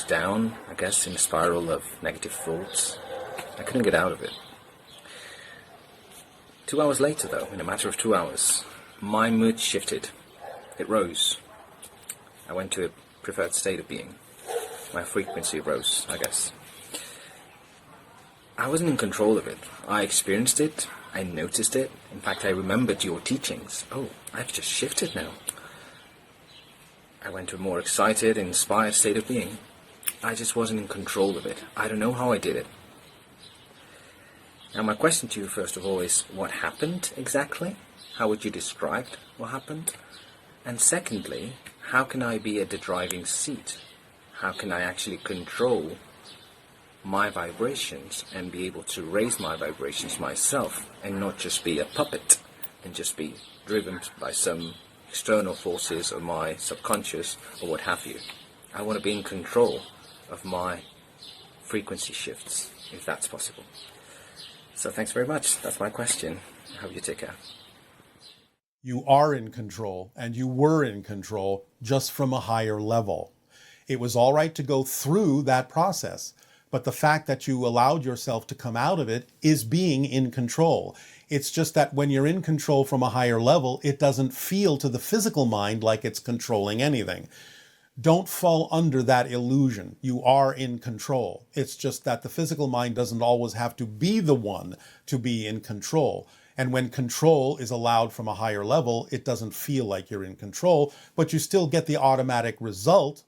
down, I guess, in a spiral of negative thoughts. I couldn't get out of it. 2 hours later, though, in a matter of 2 hours, my mood shifted. It rose. I went to a preferred state of being. My frequency rose, I guess. I wasn't in control of it. I experienced it. I noticed it. In fact, I remembered your teachings. Oh, I've just shifted now. I went to a more excited, inspired state of being. I just wasn't in control of it. I don't know how I did it. Now, my question to you, first of all, is what happened exactly? How would you describe what happened? And secondly, how can I be at the driving seat? How can I actually control my vibrations and be able to raise my vibrations myself and not just be a puppet and just be driven by some external forces or my subconscious or what have you? I want to be in control of my frequency shifts, if that's possible. So thanks very much. That's my question. I hope you take care. You are in control, and you were in control just from a higher level. It was all right to go through that process, but the fact that you allowed yourself to come out of it is being in control. It's just that when you're in control from a higher level, it doesn't feel to the physical mind like it's controlling anything. Don't fall under that illusion. You are in control. It's just that the physical mind doesn't always have to be the one to be in control. And when control is allowed from a higher level, it doesn't feel like you're in control, but you still get the automatic result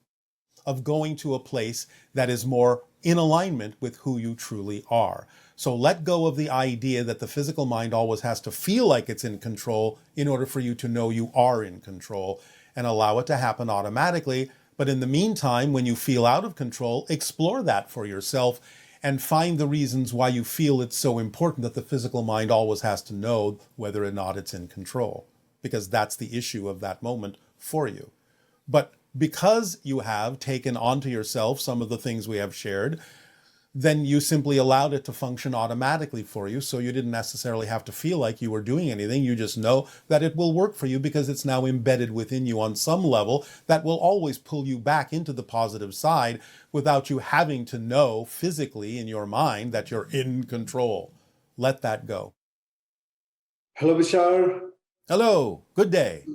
of going to a place that is more in alignment with who you truly are. So let go of the idea that the physical mind always has to feel like it's in control in order for you to know you are in control, and allow it to happen automatically. But in the meantime, when you feel out of control, explore that for yourself and find the reasons why you feel it's so important that the physical mind always has to know whether or not it's in control, because that's the issue of that moment for you. But because you have taken onto yourself some of the things we have shared, then you simply allowed it to function automatically for you, so you didn't necessarily have to feel like you were doing anything. You just know that it will work for you because it's now embedded within you on some level that will always pull you back into the positive side without you having to know physically in your mind that you're in control. Let that go. Hello, Bashar. Hello. Good day.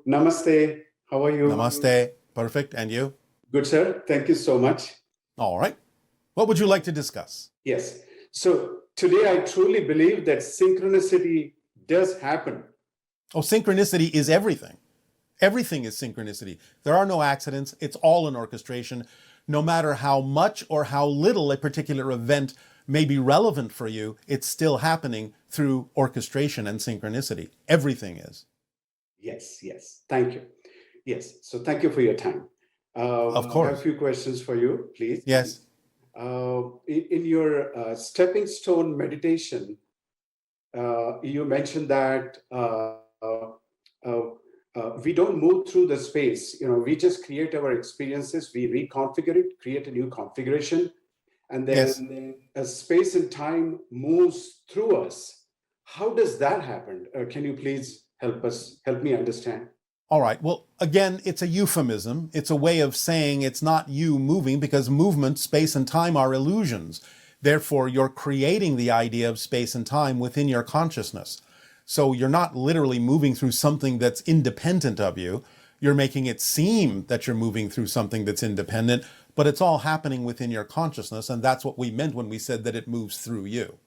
Namaste. How are you? Namaste. Perfect. And you? Good, sir. Thank you so much. All right. What would you like to discuss? Yes. So today I truly believe that synchronicity does happen. Oh, synchronicity is everything. Everything is synchronicity. There are no accidents. It's all an orchestration. No matter how much or how little a particular event may be relevant for you, it's still happening through orchestration and synchronicity. Everything is. Yes. Thank you. Yes. So thank you for your time. Of course. I have a few questions for you, please. Yes. In your stepping stone meditation, you mentioned that we don't move through the space. We just create our experiences, we reconfigure it, create a new configuration, and then as space and time moves through us. How does that happen? Can you please help me understand? All right. Well, again, it's a euphemism. It's a way of saying it's not you moving, because movement, space, and time are illusions. Therefore, you're creating the idea of space and time within your consciousness. So you're not literally moving through something that's independent of you. You're making it seem that you're moving through something that's independent, but it's all happening within your consciousness, and that's what we meant when we said that it moves through you.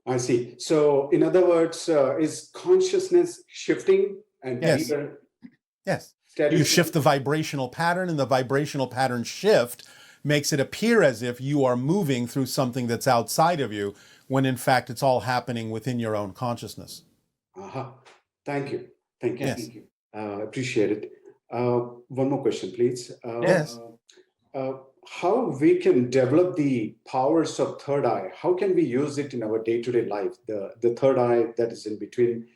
I see. So, in other words, is consciousness shifting? And yes. You shift the vibrational pattern, and the vibrational pattern shift makes it appear as if you are moving through something that's outside of you, when in fact it's all happening within your own consciousness. Thank you. Yes. Thank you. Appreciate it. One more question, please. Yes. How we can develop the powers of third eye? How can we use it in our day-to-day life? The third eye that is in between.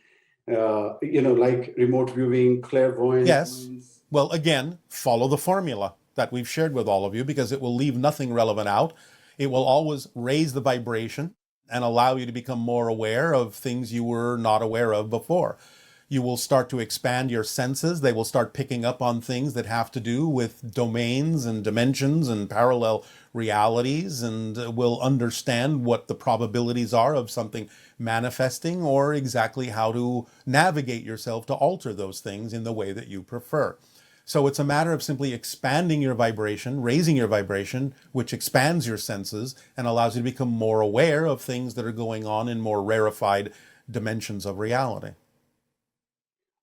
Like remote viewing, clairvoyance. Yes. Well, again, follow the formula that we've shared with all of you, because it will leave nothing relevant out. It will always raise the vibration and allow you to become more aware of things you were not aware of before. You will start to expand your senses. They will start picking up on things that have to do with domains and dimensions and parallel realities, and will understand what the probabilities are of something manifesting, or exactly how to navigate yourself to alter those things in the way that you prefer. So it's a matter of simply expanding your vibration, raising your vibration, which expands your senses and allows you to become more aware of things that are going on in more rarefied dimensions of reality.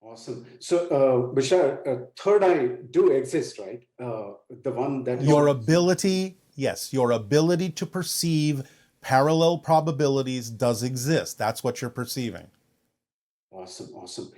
Awesome. So, Bashar, third eye do exist, right? The one that your ability, yes, your ability to perceive parallel probabilities does exist. That's what you're perceiving. Awesome, awesome.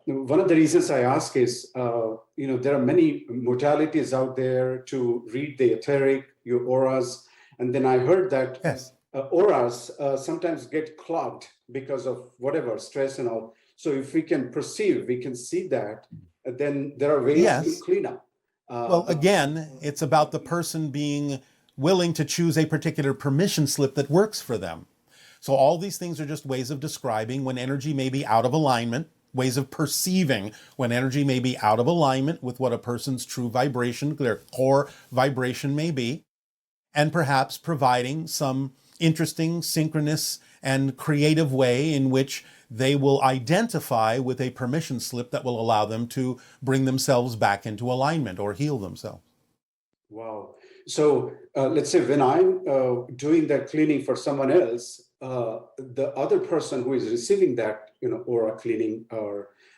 One of the reasons I ask is, there are many modalities out there to read the etheric, your auras, and then I heard that yes. Auras sometimes get clogged because of whatever stress and all. So if we can perceive, we can see that, then there are ways to clean up. Well, again, it's about the person being willing to choose a particular permission slip that works for them. So all these things are just ways of describing when energy may be out of alignment, ways of perceiving when energy may be out of alignment with what a person's true vibration, their core vibration may be, and perhaps providing some interesting, synchronous, and creative way in which they will identify with a permission slip that will allow them to bring themselves back into alignment or heal themselves. Wow. So let's say when I'm doing that cleaning for someone else, the other person who is receiving that, aura cleaning,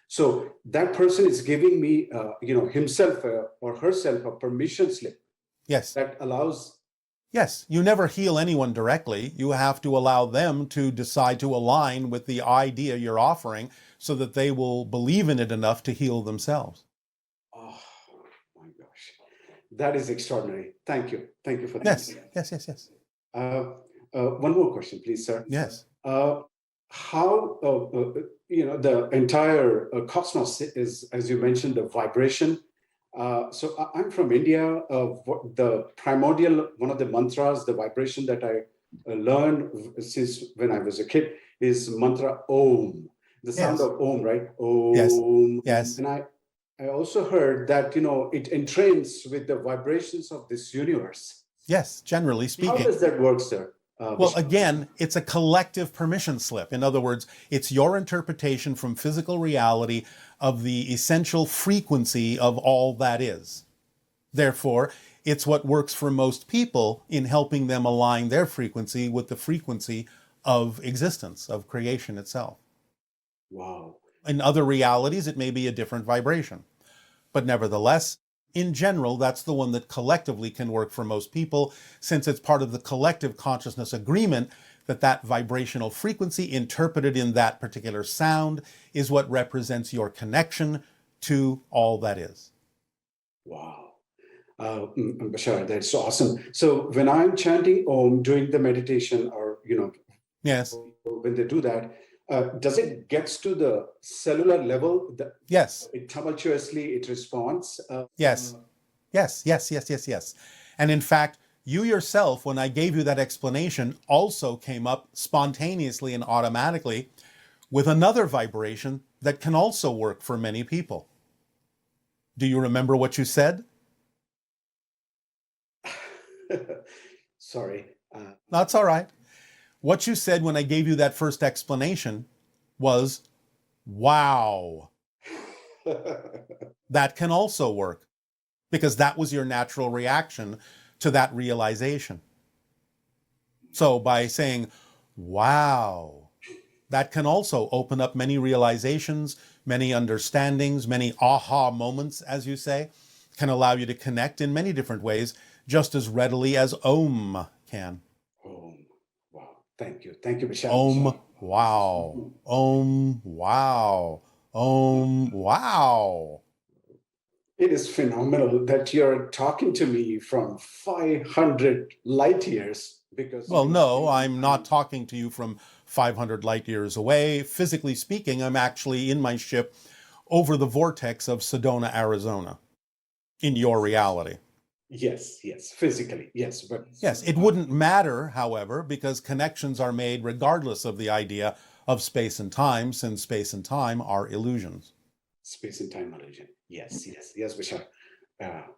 so that person is giving me, himself or herself a permission slip. Yes. That allows. Yes, you never heal anyone directly. You have to allow them to decide to align with the idea you're offering so that they will believe in it enough to heal themselves. Oh my gosh, that is extraordinary. Thank you. Thank you for that. Yes. One more question, please, sir. Yes. How, the entire cosmos is, as you mentioned, the vibration. So I'm from India. The primordial, one of the mantras, the vibration that I learned since when I was a kid is mantra Om, the sound of Om, right? Om. Yes. And I also heard that, it entrains with the vibrations of this universe. Yes, generally speaking. How does that work, sir? Well, again, it's a collective permission slip. In other words, it's your interpretation from physical reality of the essential frequency of all that is. Therefore, it's what works for most people in helping them align their frequency with the frequency of existence, of creation itself. Wow. In other realities, it may be a different vibration. But nevertheless, in general, that's the one that collectively can work for most people, since it's part of the collective consciousness agreement that that vibrational frequency interpreted in that particular sound is what represents your connection to all that is. Wow. Bashar, that's awesome. So when I'm chanting Om during the meditation, or, yes, when they do that, does it gets to the cellular level? Yes. It tumultuously, it responds? Yes. And in fact, you yourself, when I gave you that explanation, also came up spontaneously and automatically with another vibration that can also work for many people. Do you remember what you said? Sorry. That's all right. What you said when I gave you that first explanation was, wow. That can also work, because that was your natural reaction to that realization. So by saying, wow, that can also open up many realizations, many understandings, many aha moments, as you say, can allow you to connect in many different ways, just as readily as Om can. Om. Wow. Thank you. Thank you, Bashar. Om. Wow. Om. Wow. Om. Wow. It is phenomenal that you're talking to me from 500 light years. Because well, no, I'm not talking to you from 500 light years away. Physically speaking, I'm actually in my ship over the vortex of Sedona, Arizona, in your reality. Yes, physically, yes. But yes, it wouldn't matter, however, because connections are made regardless of the idea of space and time, since space and time are illusions. Space and time illusion. Yes, Bashar.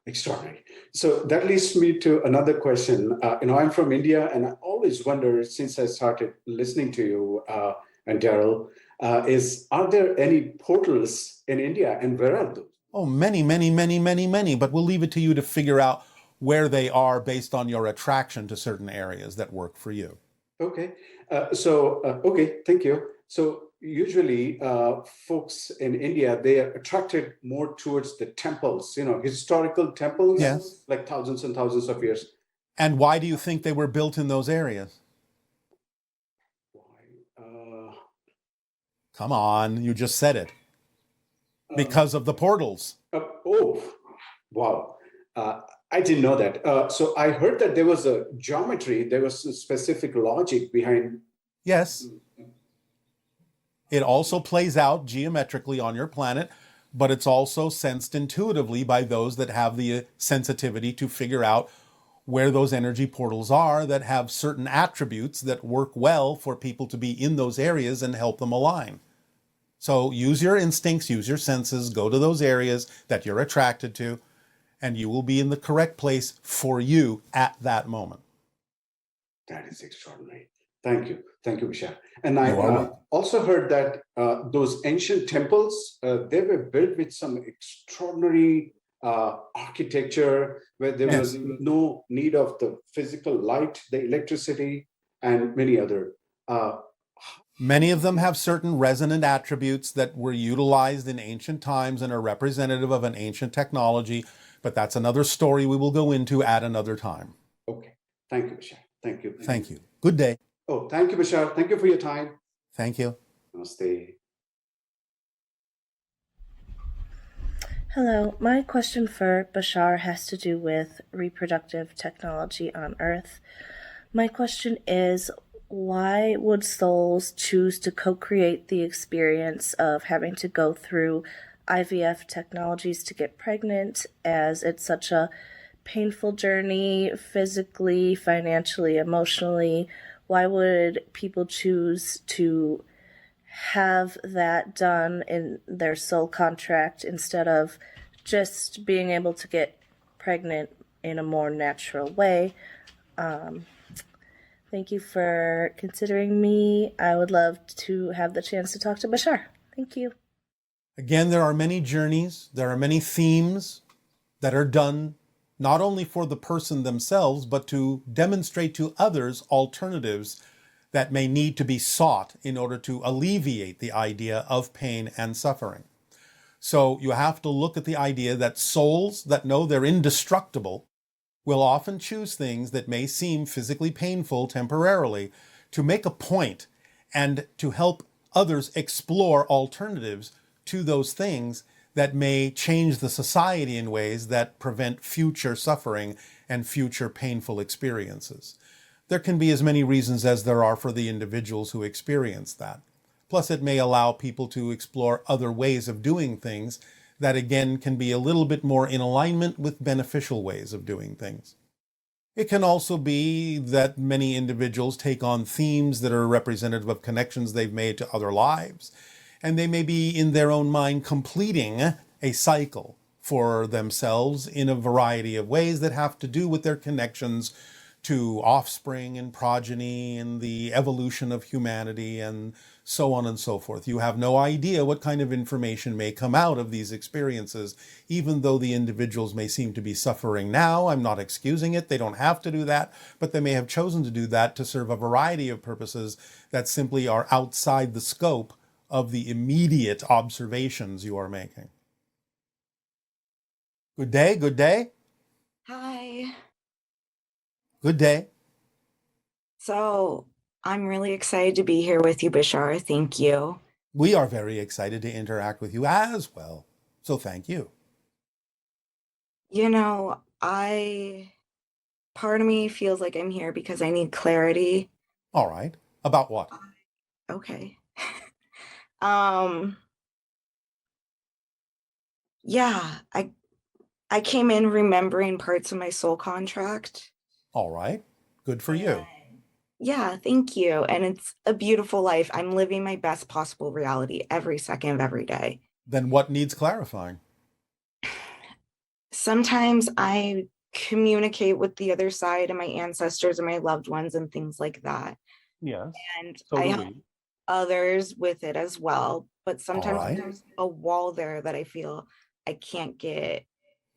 Extraordinary. So that leads me to another question. I'm from India, and I always wonder, since I started listening to you and Darryl, are there any portals in India, and where are those? Oh, many, many, many, many, many, but we'll leave it to you to figure out where they are based on your attraction to certain areas that work for you. Okay. Okay, thank you. So usually folks in India, they are attracted more towards the temples, historical temples, Yes. like thousands and thousands of years. And why do you think they were built in those areas? Come on, you just said it. Because of the portals. Wow. I didn't know that. So I heard that there was a geometry, there was a specific logic behind. Yes. It also plays out geometrically on your planet, but it's also sensed intuitively by those that have the sensitivity to figure out where those energy portals are that have certain attributes that work well for people to be in those areas and help them align. So use your instincts, use your senses, go to those areas that you're attracted to, and you will be in the correct place for you at that moment. That is extraordinary. Thank you, Bashar. And I also heard that those ancient temples, they were built with some extraordinary architecture where there was no need of the physical light, the electricity, and many other. Many of them have certain resonant attributes that were utilized in ancient times and are representative of an ancient technology, but that's another story we will go into at another time. Okay. Thank you, Bashar. Thank you. Thank you. Good day. Oh, thank you, Bashar. Thank you for your time. Thank you. Namaste. Hello, my question for Bashar has to do with reproductive technology on Earth. My question is, why would souls choose to co-create the experience of having to go through IVF technologies to get pregnant, as it's such a painful journey physically, financially, emotionally? Why would people choose to have that done in their soul contract instead of just being able to get pregnant in a more natural way? Thank you for considering me. I would love to have the chance to talk to Bashar. Thank you. Again, there are many journeys, there are many themes that are done not only for the person themselves, but to demonstrate to others alternatives that may need to be sought in order to alleviate the idea of pain and suffering. So you have to look at the idea that souls that know they're indestructible will often choose things that may seem physically painful temporarily to make a point and to help others explore alternatives to those things that may change the society in ways that prevent future suffering and future painful experiences. There can be as many reasons as there are for the individuals who experience that. Plus, it may allow people to explore other ways of doing things that, again, can be a little bit more in alignment with beneficial ways of doing things. It can also be that many individuals take on themes that are representative of connections they've made to other lives, and they may be, in their own mind, completing a cycle for themselves in a variety of ways that have to do with their connections to offspring and progeny and the evolution of humanity and so on and so forth. You have no idea what kind of information may come out of these experiences, even though the individuals may seem to be suffering now. I'm not excusing it. They don't have to do that, but they may have chosen to do that to serve a variety of purposes that simply are outside the scope of the immediate observations you are making. Good day, good day. Hi. Good day. So I'm really excited to be here with you, Bashar. Thank you. We are very excited to interact with you as well. So thank you. You know, part of me feels like I'm here because I need clarity. All right. About what? Okay. Yeah, I came in remembering parts of my soul contract. All right. Good for you. Yeah, thank you. And it's a beautiful life. I'm living my best possible reality every second of every day. Then what needs clarifying? Sometimes I communicate with the other side and my ancestors and my loved ones and things like that. Yes. And So I do help we. others with it as well. But All sometimes right. there's a wall there that I feel I can't get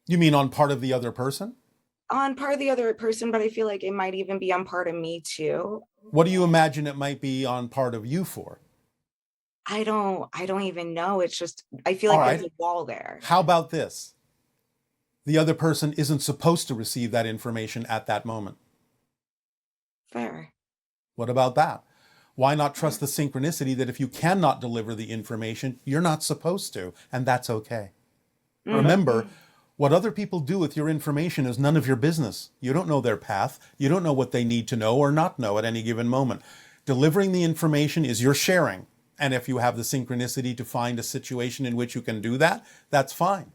You mean on part of the other person? on part of the other person, but I feel like it might even be on part of me too. What do you imagine it might be on part of you for? I don't even know. It's just I feel All like there's right. a wall there. How about this? The other person isn't supposed to receive that information at that moment. Fair. What about that? Why not trust the synchronicity that if you cannot deliver the information, you're not supposed to, and that's okay. Remember, what other people do with your information is none of your business. You don't know their path. You don't know what they need to know or not know at any given moment. Delivering the information is your sharing. And if you have the synchronicity to find a situation in which you can do that, that's fine.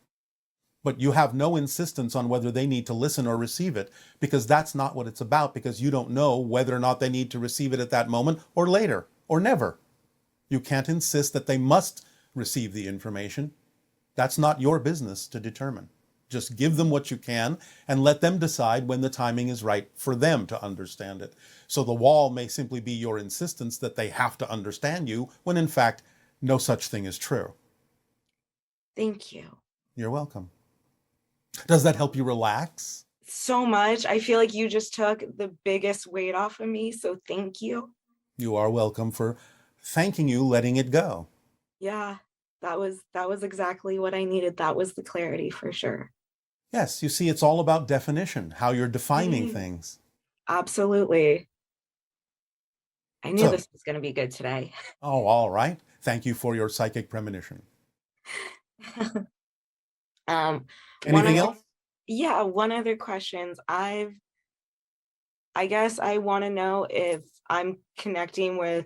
But you have no insistence on whether they need to listen or receive it, because that's not what it's about, because you don't know whether or not they need to receive it at that moment or later or never. You can't insist that they must receive the information. That's not your business to determine. Just give them what you can and let them decide when the timing is right for them to understand it. So the wall may simply be your insistence that they have to understand you, when in fact, no such thing is true. Thank you You're welcome. Does that help you relax? so much. I feel like you just took the biggest weight off of me. So thank you. You are welcome for thanking you, letting it go. Yeah, that was exactly what I needed. That was the clarity for sure. Yes, you see, it's all about definition, how you're defining things. Absolutely. I knew So, this was going to be good today. all right. Thank you for your psychic premonition. One Anything other, else? yeah, one other questions. I guess I want to know if I'm connecting with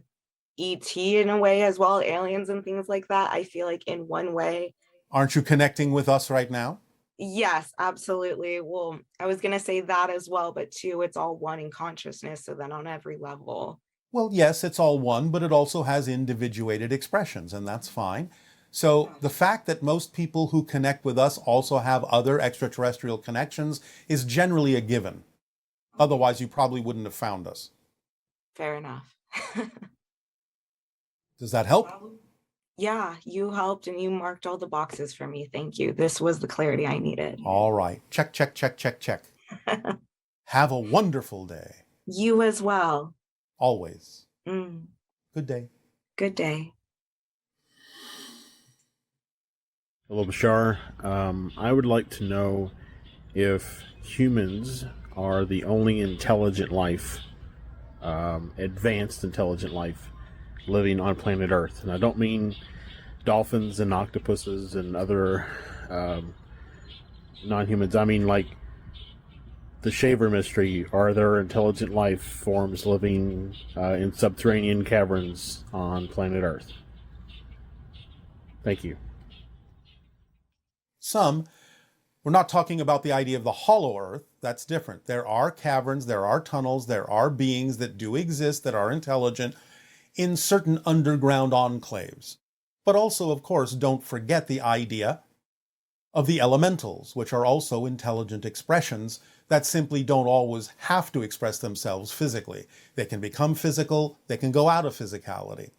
ET in a way as well, aliens and things like that. I feel like in one way. Aren't you connecting with us right now? Yes, absolutely. Well, I was going to say that as well, but two, it's all one in consciousness. So then on every level. Well, yes, it's all one, but it also has individuated expressions, and that's fine. So the fact that most people who connect with us also have other extraterrestrial connections is generally a given. Otherwise, you probably wouldn't have found us. Fair enough. Does that help? Yeah, you helped and you marked all the boxes for me. Thank you. This was the clarity I needed. All right. Check, check, check, check, check. Have a wonderful day. You as well. Always. Mm, Good day. good day. Hello, Bashar. I would like to know if humans are the only intelligent life, advanced intelligent life, living on planet Earth. And I don't mean dolphins and octopuses and other non-humans. I mean like the Shaver mystery. Are there intelligent life forms living in subterranean caverns on planet Earth? Thank you. Some. We're not talking about the idea of the hollow earth. That's different. There are caverns, there are tunnels, there are beings that do exist that are intelligent in certain underground enclaves. But also, of course, don't forget the idea of the elementals, which are also intelligent expressions that simply don't always have to express themselves physically. They can become physical, they can go out of physicality.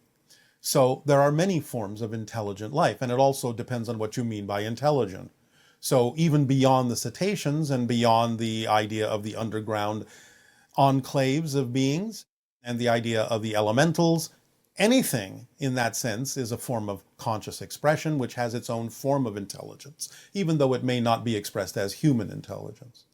So there are many forms of intelligent life, and it also depends on what you mean by intelligent. So even beyond the cetaceans and beyond the idea of the underground enclaves of beings and the idea of the elementals, anything in that sense is a form of conscious expression which has its own form of intelligence, even though it may not be expressed as human intelligence.